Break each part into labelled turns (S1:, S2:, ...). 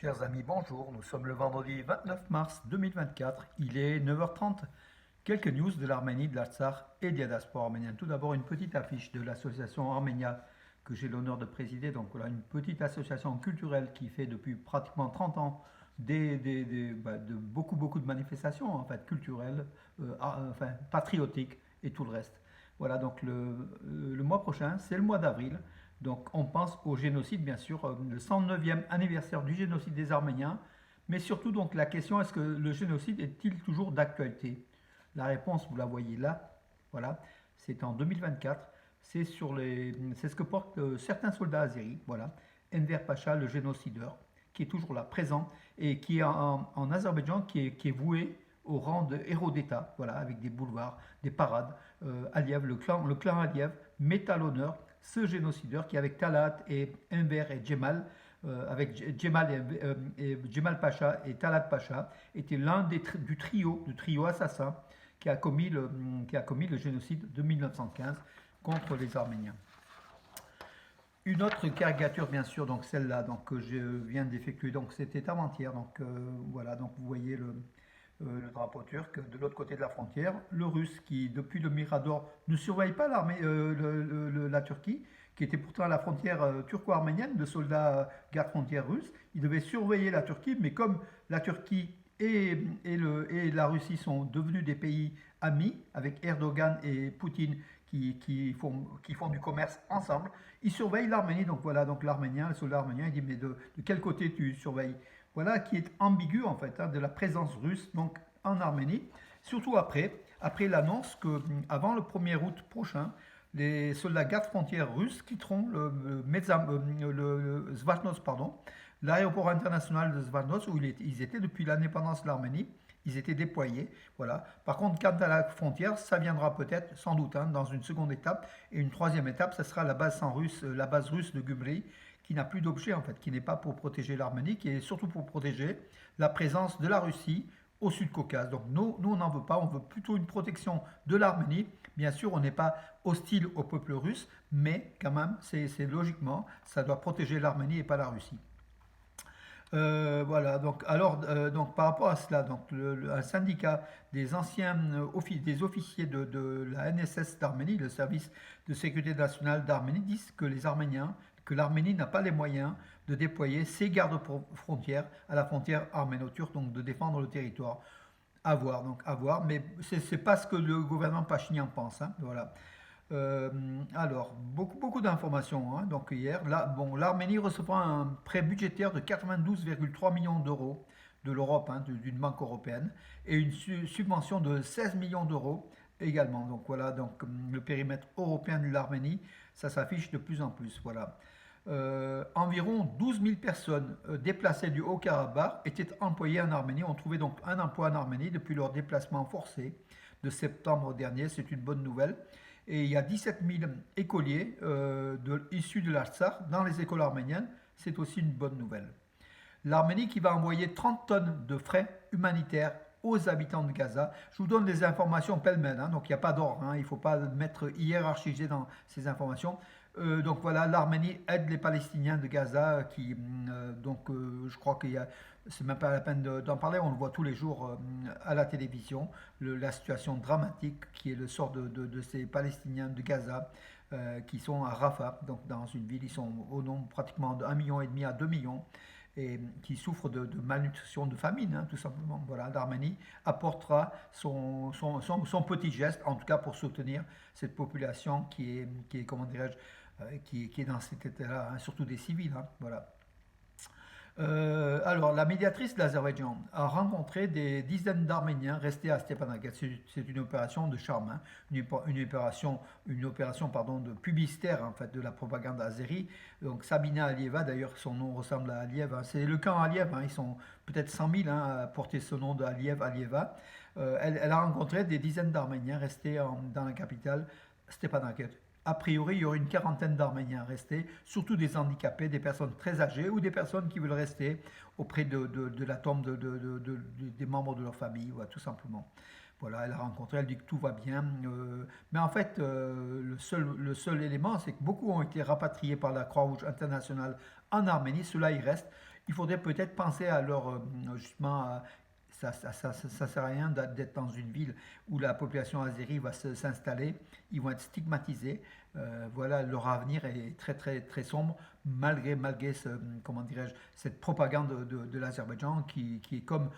S1: Chers amis, bonjour. Nous sommes le vendredi 29 mars 2024. Il est 9h30. Quelques news de l'Arménie, de l'Artsakh et de la diaspora arménienne. Tout d'abord, une petite affiche de l'association Arménia que j'ai l'honneur de présider. Donc voilà, une petite association culturelle qui fait depuis pratiquement 30 ans de beaucoup de manifestations en fait culturelles, patriotiques et tout le reste. Voilà, donc le mois prochain, c'est le mois d'avril. Donc on pense au génocide, bien sûr, le 109e anniversaire du génocide des Arméniens, mais surtout donc la question, est-ce que le génocide est-il toujours d'actualité? La réponse, vous la voyez là, voilà, c'est en 2024, c'est ce que portent certains soldats azéris, voilà, Enver Pacha, le génocideur, qui est toujours là, présent, et qui est en Azerbaïdjan, qui est voué au rang de héros d'État, voilà, avec des boulevards, des parades. Aliyev, le clan Aliyev met à l'honneur ce génocideur qui, avec Talat et Enver et Djemal, avec Djemal Pacha et Talat Pacha, était l'un du trio assassin qui a commis le génocide de 1915 contre les Arméniens. Une autre caricature, bien sûr, donc celle-là, donc que je viens d'effectuer, donc c'était avant-hier, donc voilà, donc vous voyez le drapeau turc de l'autre côté de la frontière, le russe qui, depuis le Mirador, ne surveille pas la Turquie, qui était pourtant à la frontière turco-arménienne, de soldats gardes-frontières russes. Il devait surveiller la Turquie, mais comme la Turquie et la Russie sont devenus des pays amis, avec Erdogan et Poutine qui font du commerce ensemble, ils surveillent l'Arménie. Donc voilà, donc l'Arménien, le soldat arménien, il dit mais de quel côté tu surveilles? Voilà qui est ambigu en fait, hein, de la présence russe donc en Arménie, surtout après l'annonce que avant le 1er août prochain, les soldats gardes-frontières russes quitteront le Zvaznos, pardon, l'aéroport international de Zvaznos où ils étaient depuis l'indépendance de l'Arménie. Ils étaient déployés, voilà. Par contre, quant à la frontière, ça viendra peut-être, sans doute, hein, dans une seconde étape. Et une troisième étape, ce sera la base russe de Gumri, qui n'a plus d'objet en fait, qui n'est pas pour protéger l'Arménie, qui est surtout pour protéger la présence de la Russie au Sud-Caucase. Donc nous on n'en veut pas, on veut plutôt une protection de l'Arménie. Bien sûr, on n'est pas hostile au peuple russe, mais quand même, c'est logiquement, ça doit protéger l'Arménie et pas la Russie. Voilà, donc par rapport à cela, donc un syndicat des anciens des officiers de la NSS d'Arménie, le service de sécurité nationale d'Arménie, disent que l'Arménie n'a pas les moyens de déployer ses gardes-frontières à la frontière arméno-turque, donc de défendre le territoire. À voir, mais c'est pas ce que le gouvernement Pachinian pense, hein, voilà. Alors, beaucoup d'informations, hein. Donc hier, là, bon, l'Arménie recevra un prêt budgétaire de 92,3 millions d'euros de l'Europe, hein, d'une banque européenne, et une subvention de 16 millions d'euros également. Donc voilà, donc le périmètre européen de l'Arménie, ça s'affiche de plus en plus. Voilà. Environ 12 000 personnes déplacées du Haut-Karabakh étaient employées en Arménie, ont trouvé donc un emploi en Arménie depuis leur déplacement forcé de septembre dernier. C'est une bonne nouvelle. Et il y a 17 000 écoliers issus de l'Artsakh dans les écoles arméniennes. C'est aussi une bonne nouvelle. L'Arménie qui va envoyer 30 tonnes de frais humanitaires aux habitants de Gaza. Je vous donne des informations pêle-mêle, hein, donc il n'y a pas d'ordre, hein, il ne faut pas mettre hiérarchisé dans ces informations. Donc voilà, l'Arménie aide les Palestiniens de Gaza je crois qu'il y a, c'est même pas la peine d'en parler, on le voit tous les jours à la télévision, la situation dramatique qui est le sort de ces Palestiniens de Gaza qui sont à Rafah, donc dans une ville, ils sont au nombre pratiquement de 1,5 million à 2 millions et qui souffrent de malnutrition, de famine, hein, tout simplement. Voilà, l'Arménie apportera son petit geste, en tout cas pour soutenir cette population qui est comment dirais-je, qui est dans cet état-là, hein, surtout des civils. Hein, voilà. Alors, la médiatrice de l'Azerbaïdjan a rencontré des dizaines d'Arméniens restés à Stepanakert. C'est une opération de charme, hein, une opération pardon, de publicitaire en fait, de la propagande azérie. Donc Sabina Alieva, d'ailleurs son nom ressemble à Aliyev, hein, c'est le camp Aliyev, hein, ils sont peut-être 100 000 hein, à porter ce nom Alieva. Elle a rencontré des dizaines d'Arméniens restés dans la capitale Stepanakert. A priori, il y aurait une quarantaine d'Arméniens restés, surtout des handicapés, des personnes très âgées ou des personnes qui veulent rester auprès de la tombe des membres de leur famille, voilà, tout simplement. Voilà, elle a rencontré, elle dit que tout va bien. Mais en fait, le seul élément, c'est que beaucoup ont été rapatriés par la Croix-Rouge internationale en Arménie. Ceux-là, ils restent. Il faudrait peut-être penser à leur, justement, ça sert à rien d'être dans une ville où la population azérie va s'installer, ils vont être stigmatisés. Voilà, leur avenir est très très très sombre malgré comment dirais-je, cette propagande de l'Azerbaïdjan qui est comme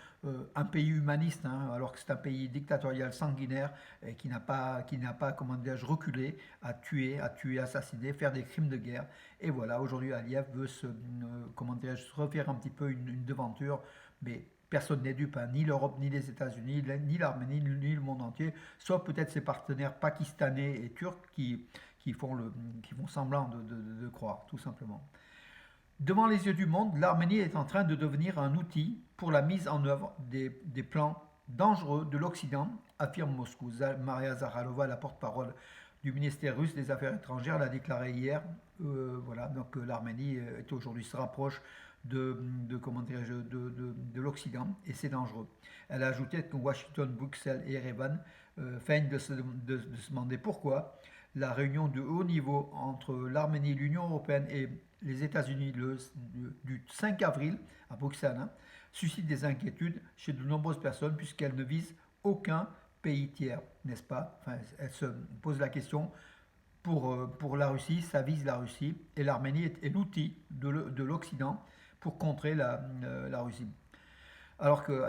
S1: un pays humaniste, hein, alors que c'est un pays dictatorial sanguinaire et qui n'a pas comment dirais-je, reculé à tuer, assassiner, faire des crimes de guerre. Et voilà, aujourd'hui Aliyev veut comment dirais-je, se refaire un petit peu une devanture, mais personne n'est dupe, hein, ni l'Europe, ni les États-Unis, ni l'Arménie, ni le monde entier, sauf peut-être ses partenaires pakistanais et turcs qui font semblant de croire, tout simplement. Devant les yeux du monde, l'Arménie est en train de devenir un outil pour la mise en œuvre des plans dangereux de l'Occident, affirme Moscou. Maria Zakharova, la porte-parole du ministère russe des Affaires étrangères, l'a déclaré hier. Voilà, donc l'Arménie aujourd'hui se rapproche comment dirais-je, de l'Occident et c'est dangereux. Elle a ajouté que Washington, Bruxelles et Erevan feignent de se demander pourquoi la réunion de haut niveau entre l'Arménie, l'Union européenne et les États-Unis du 5 avril à Bruxelles, hein, suscite des inquiétudes chez de nombreuses personnes puisqu'elle ne vise aucun pays tiers, n'est-ce pas? Enfin, elle se pose la question pour la Russie, ça vise la Russie et l'Arménie est l'outil de l'Occident pour contrer la Russie. Alors que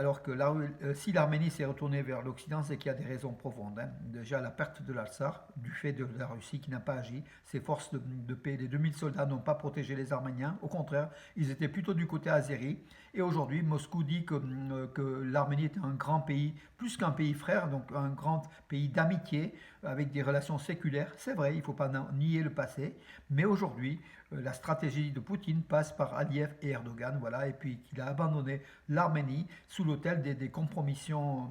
S1: si l'Arménie s'est retournée vers l'Occident, c'est qu'il y a des raisons profondes, hein. Déjà, la perte de l'Artsakh, du fait de la Russie qui n'a pas agi. Ses forces de paix, les 2000 soldats, n'ont pas protégé les Arméniens. Au contraire, ils étaient plutôt du côté azéri. Et aujourd'hui, Moscou dit que l'Arménie est un grand pays, plus qu'un pays frère, donc un grand pays d'amitié, avec des relations séculaires. C'est vrai, il ne faut pas nier le passé. Mais aujourd'hui, la stratégie de Poutine passe par Aliyev et Erdogan, voilà, et puis qu'il a abandonné l'Arménie sous l'autel des compromissions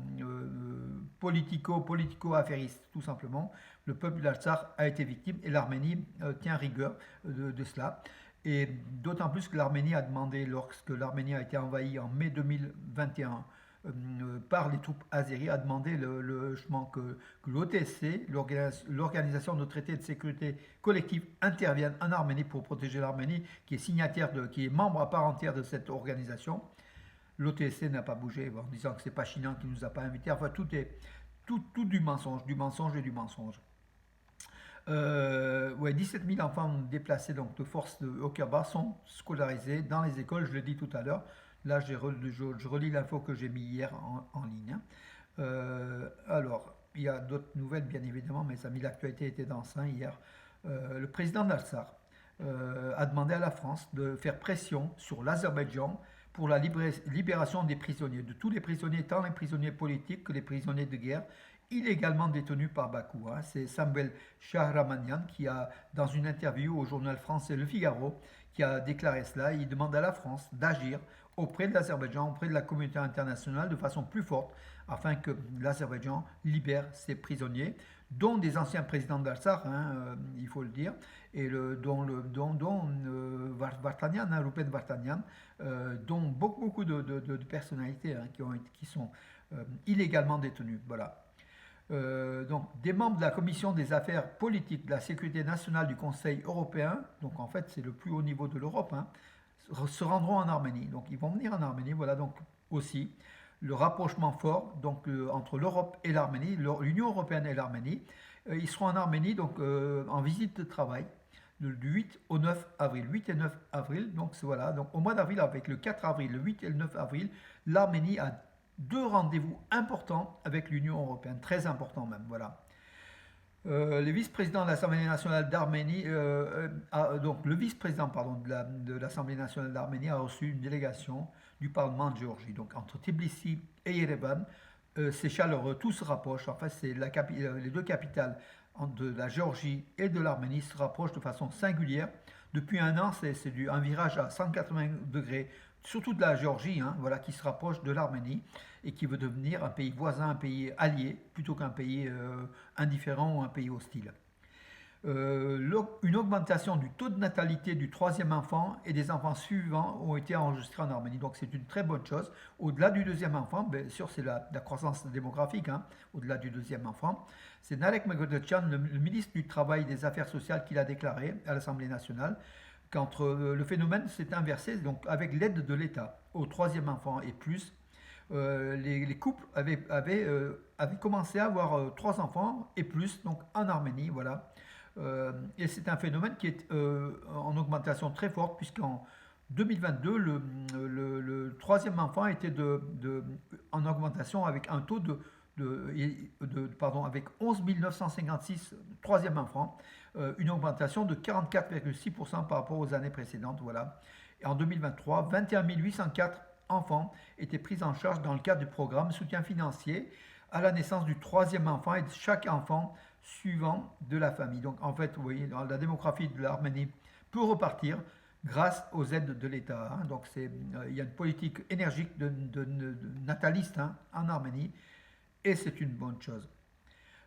S1: politico-affairistes, tout simplement. Le peuple d'Artsakh a été victime et l'Arménie tient rigueur de cela. Et d'autant plus que l'Arménie a demandé, lorsque l'Arménie a été envahie en mai 2021 par les troupes azéries, a demandé que l'OTSC, l'Organisation de traité de sécurité collective, intervienne en Arménie pour protéger l'Arménie, qui est signataire, qui est membre à part entière de cette organisation. L'OTSC n'a pas bougé en disant que c'est pas Chine qui nous a pas invités. Enfin, tout est tout du mensonge et du mensonge. Ouais, 17 000 enfants déplacés donc, de force au Karabakh sont scolarisés dans les écoles, je l'ai dit tout à l'heure. Là, je relis l'info que j'ai mis hier en ligne, hein. Alors, il y a d'autres nouvelles, bien évidemment, mais l'actualité était dense, hein, hier. Le président d'Al-Sar a demandé à la France de faire pression sur l'Azerbaïdjan pour la libération des prisonniers, de tous les prisonniers, tant les prisonniers politiques que les prisonniers de guerre, illégalement détenus par Bakou, hein. C'est Samuel Shahramanian qui a, dans une interview au journal français Le Figaro, qui a déclaré cela. Il demande à la France d'agir auprès de l'Azerbaïdjan, auprès de la communauté internationale de façon plus forte, afin que l'Azerbaïdjan libère ses prisonniers, dont des anciens présidents d'Al-Sar, hein, il faut le dire, et dont Vartanian, hein, Rupen Vartanian, dont beaucoup de personnalités, hein, qui sont illégalement détenues. Voilà. Donc, des membres de la Commission des affaires politiques de la sécurité nationale du Conseil européen, donc en fait c'est le plus haut niveau de l'Europe, hein, se rendront en Arménie. Donc ils vont venir en Arménie, voilà donc aussi le rapprochement fort donc, entre l'Europe et l'Arménie, l'Union européenne et l'Arménie. Ils seront en Arménie donc en visite de travail du 8 au 9 avril. 8 et 9 avril, donc voilà, donc au mois d'avril avec le 4 avril, le 8 et le 9 avril, l'Arménie a deux rendez-vous importants avec l'Union européenne, très importants même, voilà. Le vice-président de l'Assemblée nationale d'Arménie, donc le vice-président pardon, de l'Assemblée nationale d'Arménie a reçu une délégation du Parlement de Géorgie. Donc entre Tbilissi et Yerevan, c'est chaleureux, tout se rapproche. En fait, les deux capitales de la Géorgie et de l'Arménie se rapprochent de façon singulière. Depuis un an, c'est un virage à 180 degrés, surtout de la Géorgie, hein, voilà, qui se rapproche de l'Arménie et qui veut devenir un pays voisin, un pays allié, plutôt qu'un pays indifférent ou un pays hostile. Une augmentation du taux de natalité du troisième enfant et des enfants suivants ont été enregistrés en Arménie. Donc c'est une très bonne chose. Au-delà du deuxième enfant, bien sûr c'est la croissance démographique, hein, au-delà du deuxième enfant. C'est Narek Megodetchan, le ministre du Travail et des Affaires sociales, qui l'a déclaré à l'Assemblée nationale. le phénomène s'est inversé donc avec l'aide de l'État au troisième enfant et plus. Les couples avaient commencé à avoir trois enfants et plus, donc en Arménie, voilà. Et c'est un phénomène qui est en augmentation très forte, puisqu'en 2022, le troisième enfant était en augmentation avec un taux pardon, avec 11 956 troisième enfant, une augmentation de 44,6% par rapport aux années précédentes, voilà. Et en 2023, 21 804 enfants étaient pris en charge dans le cadre du programme soutien financier à la naissance du troisième enfant et de chaque enfant suivant de la famille. Donc en fait, vous voyez, la démographie de l'Arménie peut repartir grâce aux aides de l'État, hein. Donc il y a une politique énergique de nataliste, hein, en Arménie, et c'est une bonne chose.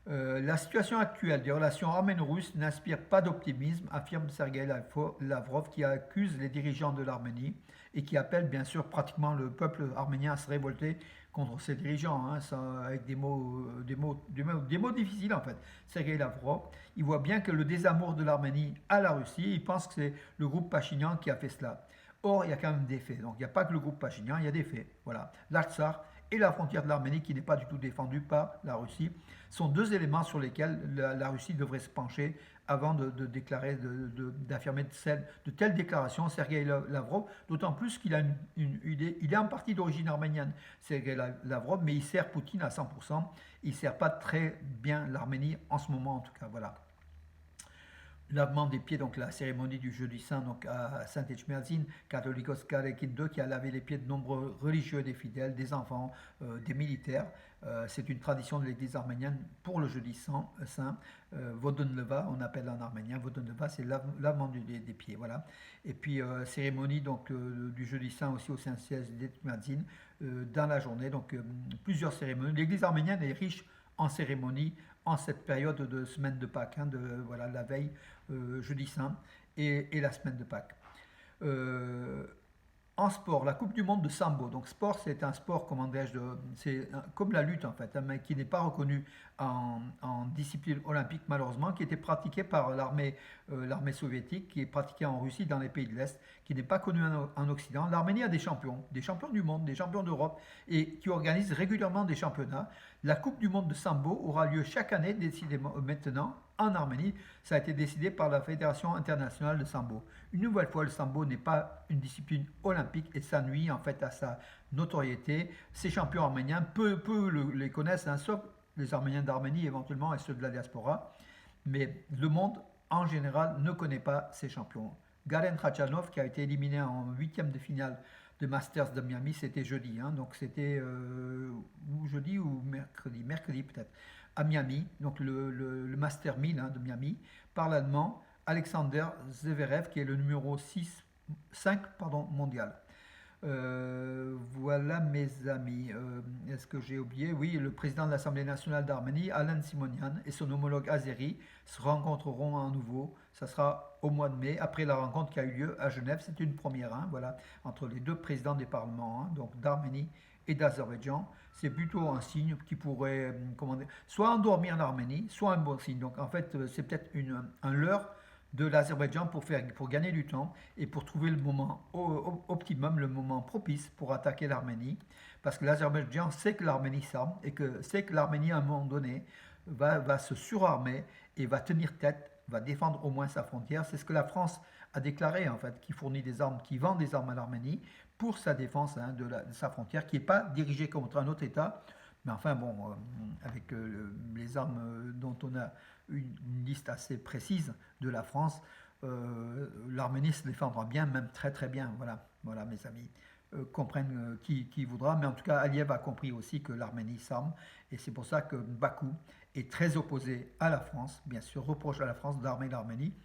S1: La situation actuelle des relations arméno-russes n'inspire pas d'optimisme, affirme Sergei Lavrov, qui accuse les dirigeants de l'Arménie et qui appelle bien sûr pratiquement le peuple arménien à se révolter contre ses dirigeants, hein, avec des mots difficiles en fait. Sergei Lavrov, il voit bien que le désamour de l'Arménie à la Russie, il pense que c'est le groupe Pachinian qui a fait cela. Or, il y a quand même des faits. Donc, il n'y a pas que le groupe Pachinian, il y a des faits. Voilà. L'Artsar et la frontière de l'Arménie, qui n'est pas du tout défendue par la Russie, sont deux éléments sur lesquels la Russie devrait se pencher avant de déclarer, d'affirmer de telles déclarations. Sergei Lavrov, d'autant plus il est en partie d'origine arménienne, Sergei Lavrov, mais il sert Poutine à 100%. Il ne sert pas très bien l'Arménie en ce moment, en tout cas. Voilà. Lavement des pieds, donc la cérémonie du jeudi saint donc à Saint-Echmerzine, Catholicos Carequindo, qui a lavé les pieds de nombreux religieux, des fidèles, des enfants, des militaires. C'est une tradition de l'église arménienne pour le jeudi saint. Vodunleva, on appelle en arménien. Vodunleva, c'est lavement des pieds, voilà. Et puis cérémonie donc du jeudi saint aussi au Saint-Siège d'Echmerzine dans la journée. Donc plusieurs cérémonies. L'église arménienne est riche en cérémonies en cette période de semaine de Pâques, hein, voilà, la veille, jeudi saint, et la semaine de Pâques. Euh, En sport, la Coupe du Monde de Sambo. Donc sport, c'est un sport, comment dirais-je, c'est comme la lutte en fait, hein, mais qui n'est pas reconnu en discipline olympique malheureusement, qui était pratiqué par l'armée soviétique, qui est pratiqué en Russie, dans les pays de l'Est, qui n'est pas connu en Occident. L'Arménie a des champions du monde, des champions d'Europe, et qui organisent régulièrement des championnats. La Coupe du Monde de Sambo aura lieu chaque année, décidément maintenant, en Arménie. Ça a été décidé par la Fédération internationale de Sambo. Une nouvelle fois, le Sambo n'est pas une discipline olympique et ça nuit en fait à sa notoriété. Ces champions arméniens, peu les connaissent, hein, sauf les Arméniens d'Arménie éventuellement et ceux de la diaspora. Mais le monde en général ne connaît pas ces champions. Garen Khachanov, qui a été éliminé en huitième de finale de Masters de Miami, c'était jeudi, hein, donc c'était ou jeudi ou mercredi peut-être, à Miami, donc le Master 1000, hein, de Miami, par l'Allemand Alexander Zverev, qui est le numéro 5 pardon, mondial. Voilà mes amis. Est-ce que j'ai oublié? Oui, le président de l'Assemblée nationale d'Arménie, Alan Simonian, et son homologue azéri se rencontreront à nouveau. Ça sera au mois de mai, après la rencontre qui a eu lieu à Genève. C'est une première, hein, voilà, entre les deux présidents des parlements, hein, donc d'Arménie et d'Azerbaïdjan. C'est plutôt un signe qui pourrait, comment dire, soit endormir l'Arménie, soit un bon signe. Donc en fait, c'est peut-être un leurre de l'Azerbaïdjan pour gagner du temps et pour trouver le moment optimum, le moment propice pour attaquer l'Arménie. Parce que l'Azerbaïdjan sait que l'Arménie s'arme et que sait que l'Arménie, à un moment donné, va se surarmer et va tenir tête, va défendre au moins sa frontière. C'est ce que la France a déclaré, en fait, qui fournit des armes, qui vend des armes à l'Arménie pour sa défense, hein, de sa frontière, qui n'est pas dirigée contre un autre État. Mais enfin, bon, avec les armes dont on a une liste assez précise de la France, l'Arménie se défendra bien, même très très bien. Voilà, voilà mes amis. Comprennent qui voudra, mais en tout cas, Aliyev a compris aussi que l'Arménie s'arme, et c'est pour ça que Bakou est très opposé à la France, bien sûr, reproche à la France d'armer l'Arménie.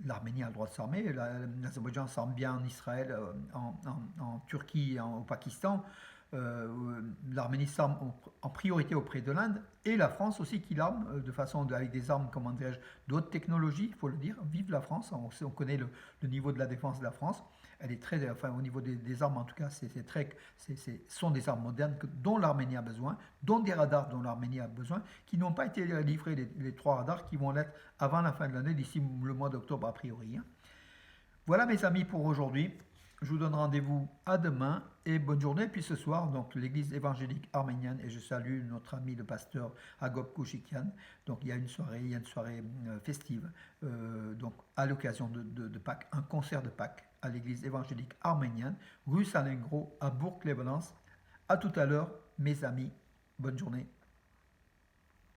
S1: L'Arménie a le droit de s'armer, l'Azerbaïdjan s'arme bien en Israël, en Turquie, au Pakistan. L'Arménie s'arme en priorité auprès de l'Inde et la France aussi qui l'arme de façon avec des armes, comment dirais-je, d'autres technologies, il faut le dire. Vive la France, on connaît le niveau de la défense de la France. Elle est très, enfin au niveau des armes en tout cas, sont des armes modernes dont l'Arménie a besoin, dont des radars dont l'Arménie a besoin, qui n'ont pas été livrés, les trois radars qui vont l'être avant la fin de l'année, d'ici le mois d'octobre a priori, hein. Voilà mes amis pour aujourd'hui. Je vous donne rendez-vous à demain et bonne journée. Puis ce soir, donc l'église évangélique arménienne, et je salue notre ami le pasteur Agop Kouchikian. Donc il y a une soirée festive, donc à l'occasion de Pâques, un concert de Pâques à l'église évangélique arménienne, rue Salengro à Bourg-les-Valences. À tout à l'heure, mes amis. Bonne journée.